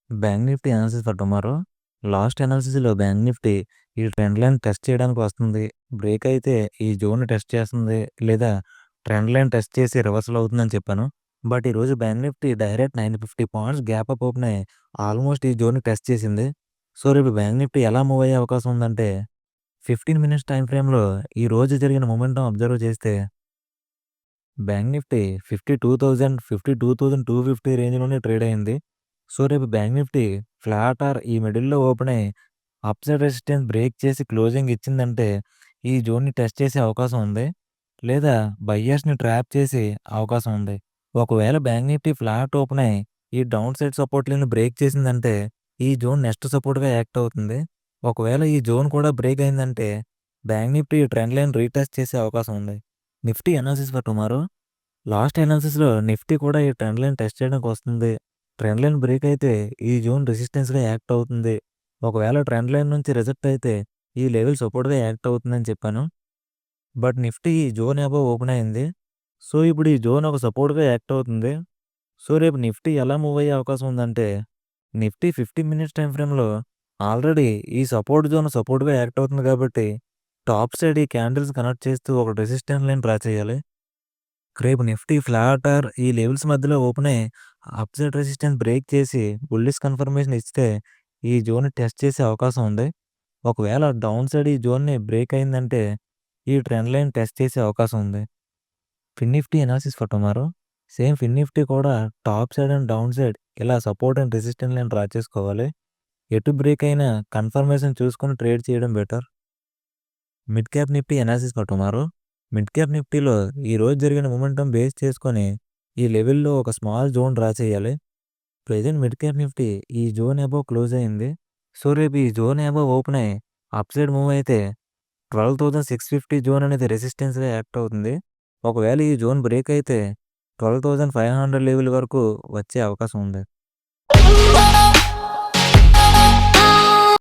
Bank Nifty analysis for tomorrow. Last అనాలిసిస్‌లో bank Nifty ఈ trend line test చేయడానికి వస్తుంది. బ్రేక్ అయితే ఈ జోన్‌ని టెస్ట్ చేస్తుంది. లేదా ట్రెండ్ లైన్ టెస్ట్ చేసి రివర్సల్ అవుతుందని చెప్పాను. బట్ ఈరోజు bank Nifty direct 950 points gap up open అయ్యి ఆల్మోస్ట్ ఈ జోన్‌ని టెస్ట్ చేసింది. సో, రేపు బ్యాంక్ నిఫ్టీ ఎలా మూవ్ అయ్యే అవకాశం ఉందంటే 15 మినిట్స్ టైమ్ ఫ్రేమ్‌లో ఈ రోజు జరిగిన మొమెంటమ్ అబ్జర్వ్ చేస్తే బ్యాంక్ నిఫ్టీ 52,000, 52,250 రేంజ్‌లోనే ట్రేడ్ అయింది. సో, రేపు బ్యాంక్ నిఫ్టీ ఫ్లాట్ ఆర్ ఈ మిడిల్‌లో ఓపెన్ అయ్యి అప్‌సైడ్ రెసిస్టెన్స్ బ్రేక్ చేసి క్లోజింగ్ ఇచ్చిందంటే ఈ జోన్‌ని టెస్ట్ చేసే అవకాశం ఉంది. లేదా బయ్యర్స్‌ని ట్రాప్ చేసే అవకాశం ఉంది. ఒకవేళ బ్యాంక్ నిఫ్టీ ఫ్లాట్ ఓపెన్ అయ్యి ఈ డౌన్ సైడ్ సపోర్ట్ లైన్‌ని బ్రేక్ చేసిందంటే ఈ జోన్ నెక్స్ట్ సపోర్ట్‌గా యాక్ట్ అవుతుంది. ఒకవేళ ఈ జోన్ కూడా బ్రేక్ అయిందంటే bank Nifty trend line retest చేసే అవకాశం ఉంది. Nifty analysis for tomorrow. Last అనాలిసిస్‌లో నిఫ్టీ కూడా ఈ ట్రెండ్ లైన్ టెస్ట్ చేయడానికి వస్తుంది. ట్రెండ్ లైన్ బ్రేక్ అయితే ఈ జోన్ రెసిస్టెన్స్‌గా యాక్ట్ అవుతుంది. ఒకవేళ ట్రెండ్ లైన్ నుంచి రిజెక్ట్ అయితే ఈ లెవెల్ సపోర్ట్‌గా యాక్ట్ అవుతుందని చెప్పాను. బట్ నిఫ్టీ ఈ జోన్ అబోవ్ ఓపెన్ అయింది. సో, ఇప్పుడు ఈ జోన్ ఒక సపోర్ట్‌గా యాక్ట్ అవుతుంది. సో, రేపు నిఫ్టీ ఎలా మూవ్ అయ్యే అవకాశం ఉందంటే నిఫ్టీ 15 మినిట్స్ టైమ్ ఫ్రేమ్‌లో ఆల్రెడీ ఈ సపోర్ట్ జోన్ సపోర్ట్‌గా యాక్ట్ అవుతుంది కాబట్టి టాప్ సైడ్ ఈ క్యాండిల్స్ కనెక్ట్ చేస్తూ ఒక రెసిస్టెన్స్ లైన్ డ్రా చేయాలి. రేపు నిఫ్టీ ఫ్లాట్ ఆర్ ఈ లెవెల్స్ మధ్యలో ఓపెన్ అయ్యి అప్‌సైడ్ రెసిస్టెన్స్ బ్రేక్ చేసి బుల్లిష్ కన్ఫర్మేషన్ ఇస్తే ఈ జోన్‌ని టెస్ట్ చేసే అవకాశం ఉంది. ఒకవేళ డౌన్ సైడ్ ఈ జోన్‌ని బ్రేక్ అయిందంటే ఈ ట్రెండ్ లైన్ టెస్ట్ చేసే అవకాశం ఉంది. Fin nifty analysis for tomorrow. Same fin nifty కూడా top side and down side ఇలా support and resistance line draw చేసుకోవాలి. ఎటు బ్రేక్ అయినా కన్ఫర్మేషన్ చూసుకొని ట్రేడ్ చేయడం better. Mid cap nifty analysis for tomorrow. Mid cap నిఫ్టీలో ఈ రోజు జరిగిన మొమెంటం బేస్ చేసుకొని ఈ లెవెల్‌లో ఒక స్మాల్ జోన్ డ్రా చేయాలి. ప్రెజెంట్ మిడ్ క్యాప్ నిఫ్టీ ఈ జోన్ అబోవ్ క్లోజ్ అయింది. సో, రేపు ఈ జోన్ అబోవ్ ఓపెన్ అయ్యి అప్ సైడ్ మూవ్ అయితే 12,650 జోన్ అనేది రెసిస్టెన్స్‌గా యాక్ట్ అవుతుంది. ఒకవేళ ఈ జోన్ బ్రేక్ అయితే 12,500 లెవెల్ వరకు వచ్చే అవకాశం ఉంది.